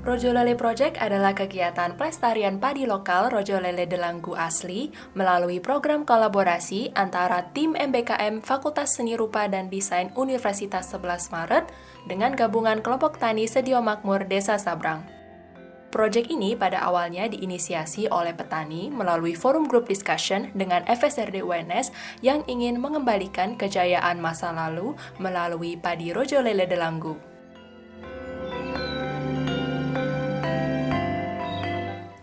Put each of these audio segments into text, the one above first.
Rojo Lele Project adalah kegiatan pelestarian padi lokal Rojo Lele Delanggu asli melalui program kolaborasi antara tim MBKM Fakultas Seni Rupa dan Desain Universitas 11 Maret dengan gabungan kelompok tani Sedio Makmur Desa Sabrang. Proyek ini pada awalnya diinisiasi oleh petani melalui forum group discussion dengan FSRD UNS yang ingin mengembalikan kejayaan masa lalu melalui padi Rojo Lele Delanggu.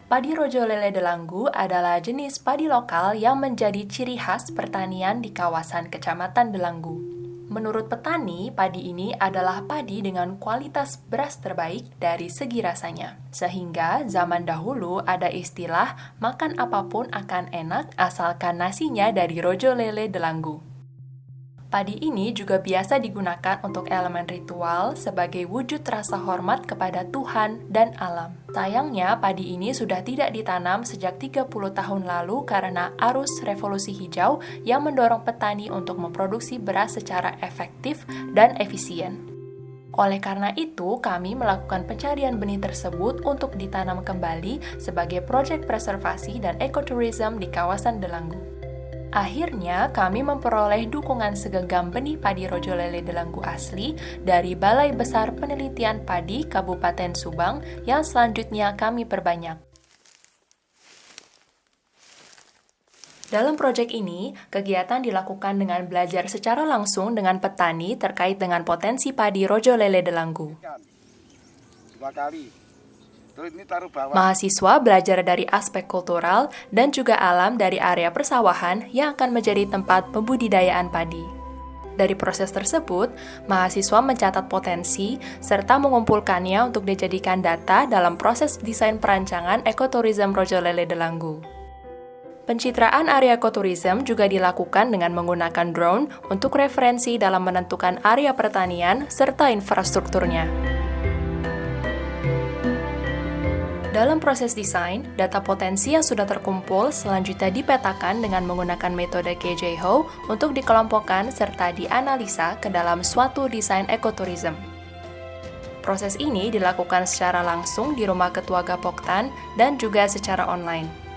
Padi Rojo Lele Delanggu adalah jenis padi lokal yang menjadi ciri khas pertanian di kawasan Kecamatan Delanggu. Menurut petani, padi ini adalah padi dengan kualitas beras terbaik dari segi rasanya. Sehingga zaman dahulu ada istilah makan apapun akan enak asalkan nasinya dari Rojo Lele Delanggu. Padi ini juga biasa digunakan untuk elemen ritual sebagai wujud rasa hormat kepada Tuhan dan alam. Sayangnya, padi ini sudah tidak ditanam sejak 30 tahun lalu karena arus revolusi hijau yang mendorong petani untuk memproduksi beras secara efektif dan efisien. Oleh karena itu, kami melakukan pencarian benih tersebut untuk ditanam kembali sebagai proyek preservasi dan ekoturism di kawasan Delanggu. Akhirnya, kami memperoleh dukungan segenggam benih padi Rojo Lele Delanggu asli dari Balai Besar Penelitian Padi Kabupaten Subang yang selanjutnya kami perbanyak. Dalam proyek ini, kegiatan dilakukan dengan belajar secara langsung dengan petani terkait dengan potensi padi Rojo Lele Delanggu. 2 kali. Mahasiswa belajar dari aspek kultural dan juga alam dari area persawahan yang akan menjadi tempat pembudidayaan padi. Dari proses tersebut, mahasiswa mencatat potensi serta mengumpulkannya untuk dijadikan data dalam proses desain perancangan ekoturism Rojo Lele Delanggu. Pencitraan area ekoturism juga dilakukan dengan menggunakan drone untuk referensi dalam menentukan area pertanian serta infrastrukturnya. Dalam proses desain, data potensi yang sudah terkumpul selanjutnya dipetakan dengan menggunakan metode KJHO untuk dikelompokkan serta dianalisa ke dalam suatu desain ekoturism. Proses ini dilakukan secara langsung di rumah Ketua Gapoktan dan juga secara online.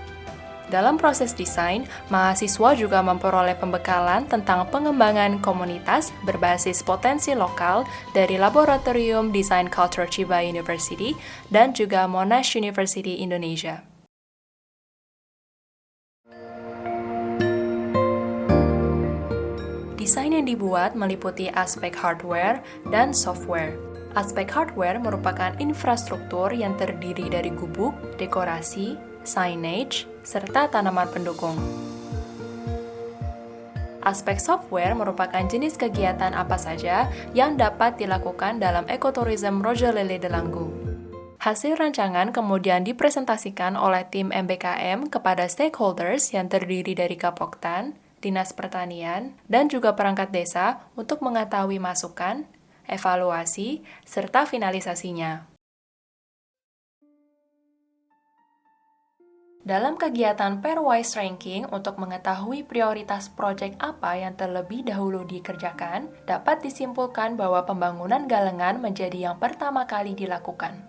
Dalam proses desain, mahasiswa juga memperoleh pembekalan tentang pengembangan komunitas berbasis potensi lokal dari Laboratorium Design Culture Chiba University dan juga Monash University Indonesia. Desain yang dibuat meliputi aspek hardware dan software. Aspek hardware merupakan infrastruktur yang terdiri dari gubuk, dekorasi, signage, serta tanaman pendukung. Aspek software merupakan jenis kegiatan apa saja yang dapat dilakukan dalam ekoturism Rojo Lele Delanggu. Hasil rancangan kemudian dipresentasikan oleh tim MBKM kepada stakeholders yang terdiri dari Gapoktan, Dinas Pertanian, dan juga perangkat desa untuk mengetahui masukan, evaluasi, serta finalisasinya. Dalam kegiatan pairwise ranking untuk mengetahui prioritas proyek apa yang terlebih dahulu dikerjakan, dapat disimpulkan bahwa pembangunan galengan menjadi yang pertama kali dilakukan.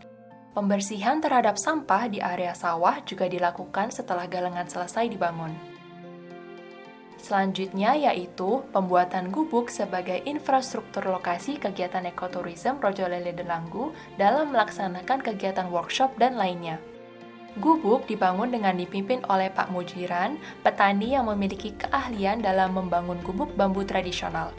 Pembersihan terhadap sampah di area sawah juga dilakukan setelah galengan selesai dibangun. Selanjutnya yaitu pembuatan gubuk sebagai infrastruktur lokasi kegiatan ekoturism Rojo Lele Delanggu dalam melaksanakan kegiatan workshop dan lainnya. Gubuk dibangun dengan dipimpin oleh Pak Mujiran, petani yang memiliki keahlian dalam membangun gubuk bambu tradisional.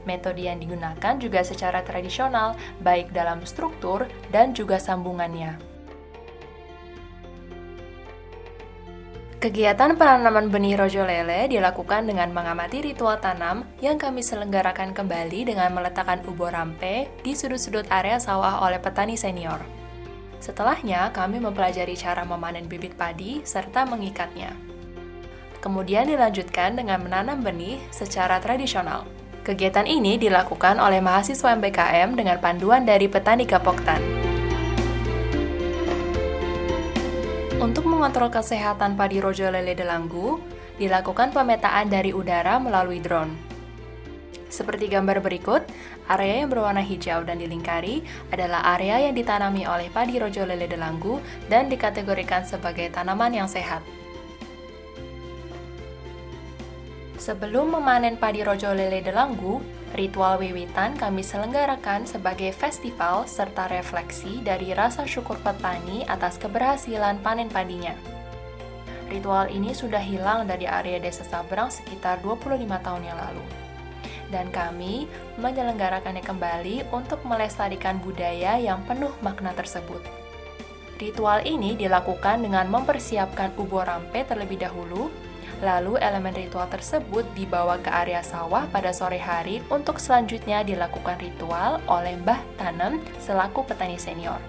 Metode yang digunakan juga secara tradisional, baik dalam struktur dan juga sambungannya. Kegiatan penanaman benih Rojo Lele dilakukan dengan mengamati ritual tanam yang kami selenggarakan kembali dengan meletakkan ubur rampe di sudut-sudut area sawah oleh petani senior. Setelahnya, kami mempelajari cara memanen bibit padi serta mengikatnya. Kemudian dilanjutkan dengan menanam benih secara tradisional. Kegiatan ini dilakukan oleh mahasiswa MBKM dengan panduan dari petani Gapoktan. Untuk mengontrol kesehatan padi Rojo Lele Delanggu, dilakukan pemetaan dari udara melalui drone. Seperti gambar berikut, area yang berwarna hijau dan dilingkari adalah area yang ditanami oleh padi rojo lele Delanggu dan dikategorikan sebagai tanaman yang sehat. Sebelum memanen padi rojo lele Delanggu, ritual wiwitan kami selenggarakan sebagai festival serta refleksi dari rasa syukur petani atas keberhasilan panen padinya. Ritual ini sudah hilang dari area Desa Sabrang sekitar 25 tahun yang lalu. Dan kami menyelenggarakannya kembali untuk melestarikan budaya yang penuh makna tersebut. Ritual ini dilakukan dengan mempersiapkan ubo rampe terlebih dahulu. Lalu elemen ritual tersebut dibawa ke area sawah pada sore hari untuk selanjutnya dilakukan ritual oleh Mbah Tanem selaku petani senior.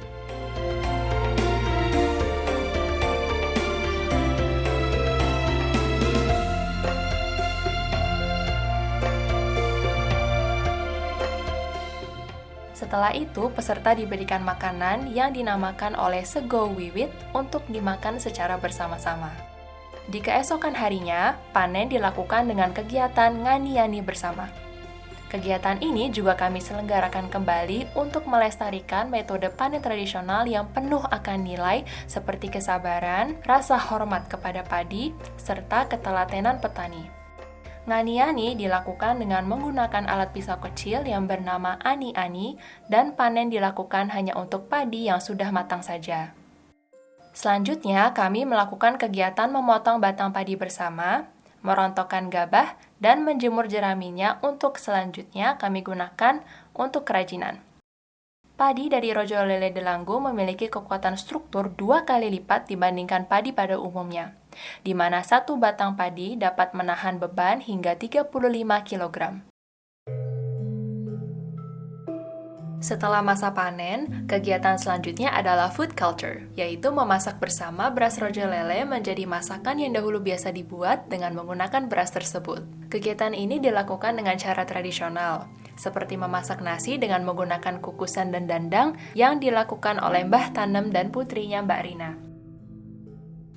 Setelah itu, peserta diberikan makanan yang dinamakan oleh Sego Wiwit untuk dimakan secara bersama-sama. Di keesokan harinya, panen dilakukan dengan kegiatan ngani-yani bersama. Kegiatan ini juga kami selenggarakan kembali untuk melestarikan metode panen tradisional yang penuh akan nilai seperti kesabaran, rasa hormat kepada padi, serta ketelatenan petani. Ngani-yani dilakukan dengan menggunakan alat pisau kecil yang bernama ani-ani dan panen dilakukan hanya untuk padi yang sudah matang saja. Selanjutnya, kami melakukan kegiatan memotong batang padi bersama, merontokkan gabah, dan menjemur jeraminya untuk selanjutnya kami gunakan untuk kerajinan. Padi dari rojo lele Delanggu memiliki kekuatan struktur 2 kali lipat dibandingkan padi pada umumnya, di mana satu batang padi dapat menahan beban hingga 35 kg. Setelah masa panen, kegiatan selanjutnya adalah food culture, yaitu memasak bersama beras rojo lele menjadi masakan yang dahulu biasa dibuat dengan menggunakan beras tersebut. Kegiatan ini dilakukan dengan cara tradisional, seperti memasak nasi dengan menggunakan kukusan dan dandang yang dilakukan oleh Mbah Tanem dan putrinya Mbak Rina.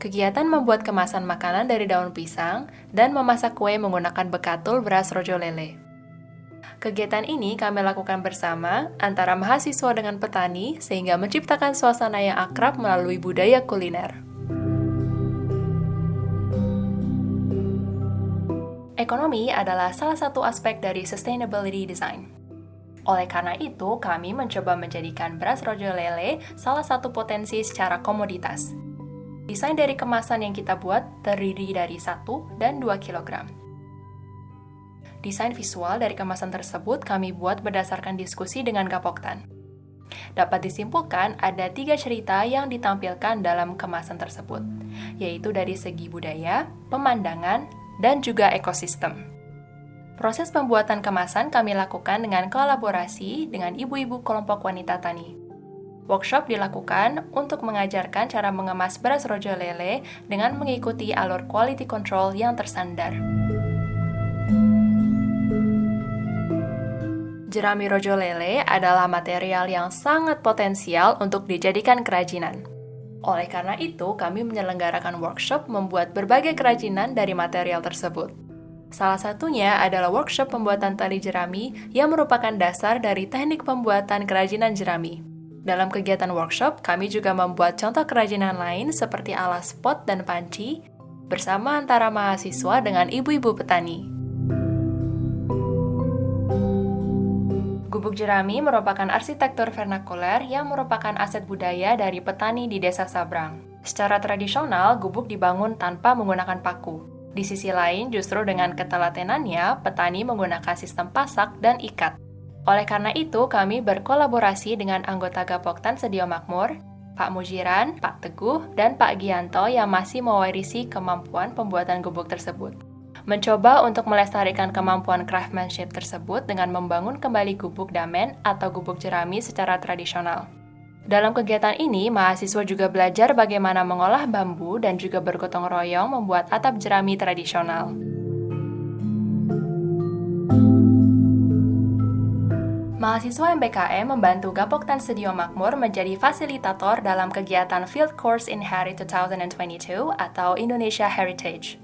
Kegiatan membuat kemasan makanan dari daun pisang dan memasak kue menggunakan bekatul beras rojo lele. Kegiatan ini kami lakukan bersama antara mahasiswa dengan petani sehingga menciptakan suasana yang akrab melalui budaya kuliner. Ekonomi adalah salah satu aspek dari sustainability design. Oleh karena itu, kami mencoba menjadikan beras rojo lele salah satu potensi secara komoditas. Desain dari kemasan yang kita buat terdiri dari 1 dan 2 kg. Desain visual dari kemasan tersebut kami buat berdasarkan diskusi dengan Gapoktan. Dapat disimpulkan ada 3 cerita yang ditampilkan dalam kemasan tersebut, yaitu dari segi budaya, pemandangan, dan juga ekosistem. Proses pembuatan kemasan kami lakukan dengan kolaborasi dengan ibu-ibu kelompok wanita tani. Workshop dilakukan untuk mengajarkan cara mengemas beras rojo lele dengan mengikuti alur quality control yang terstandar. Jerami rojo lele adalah material yang sangat potensial untuk dijadikan kerajinan. Oleh karena itu, kami menyelenggarakan workshop membuat berbagai kerajinan dari material tersebut. Salah satunya adalah workshop pembuatan tali jerami yang merupakan dasar dari teknik pembuatan kerajinan jerami. Dalam kegiatan workshop, kami juga membuat contoh kerajinan lain seperti alas pot dan panci bersama antara mahasiswa dengan ibu-ibu petani. Gubuk jerami merupakan arsitektur vernakuler yang merupakan aset budaya dari petani di Desa Sabrang. Secara tradisional, gubuk dibangun tanpa menggunakan paku. Di sisi lain, justru dengan ketelatenannya, petani menggunakan sistem pasak dan ikat. Oleh karena itu, kami berkolaborasi dengan anggota Gapoktan Sedio Makmur, Pak Mujiran, Pak Teguh, dan Pak Gianto yang masih mewarisi kemampuan pembuatan gubuk tersebut. Mencoba untuk melestarikan kemampuan craftsmanship tersebut dengan membangun kembali gubuk damen atau gubuk jerami secara tradisional. Dalam kegiatan ini, mahasiswa juga belajar bagaimana mengolah bambu dan juga bergotong royong membuat atap jerami tradisional. Mahasiswa MBKM membantu Gapoktan Sedio Makmur menjadi fasilitator dalam kegiatan Field Course in Heri 2022 atau Indonesia Heritage.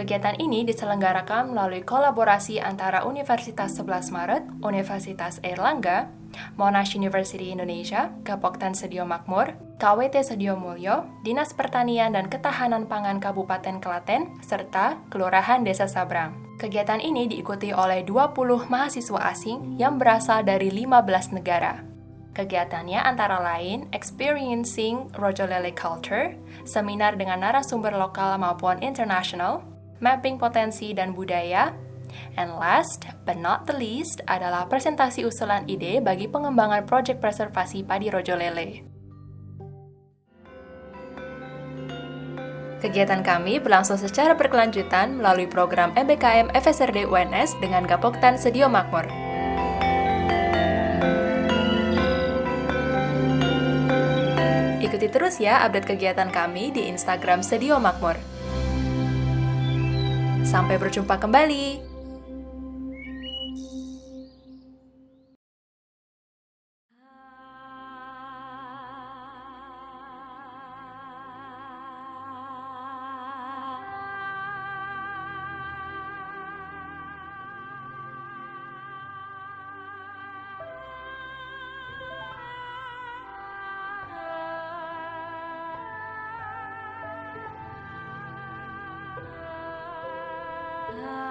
Kegiatan ini diselenggarakan melalui kolaborasi antara Universitas 11 Maret, Universitas Airlangga, Monash University Indonesia, Gapoktan Sedio Makmur, KWT Sedio Mulyo, Dinas Pertanian dan Ketahanan Pangan Kabupaten Klaten, serta Kelurahan Desa Sabrang. Kegiatan ini diikuti oleh 20 mahasiswa asing yang berasal dari 15 negara. Kegiatannya antara lain Experiencing Rojolele Culture, seminar dengan narasumber lokal maupun internasional, mapping potensi dan budaya, and last but not the least adalah presentasi usulan ide bagi pengembangan proyek preservasi padi Rojolele. Kegiatan kami berlangsung secara berkelanjutan melalui program MBKM FSRD UNS dengan Gapoktan Sedio Makmur. Ikuti terus ya update kegiatan kami di Instagram Sedio Makmur. Sampai berjumpa kembali. Ah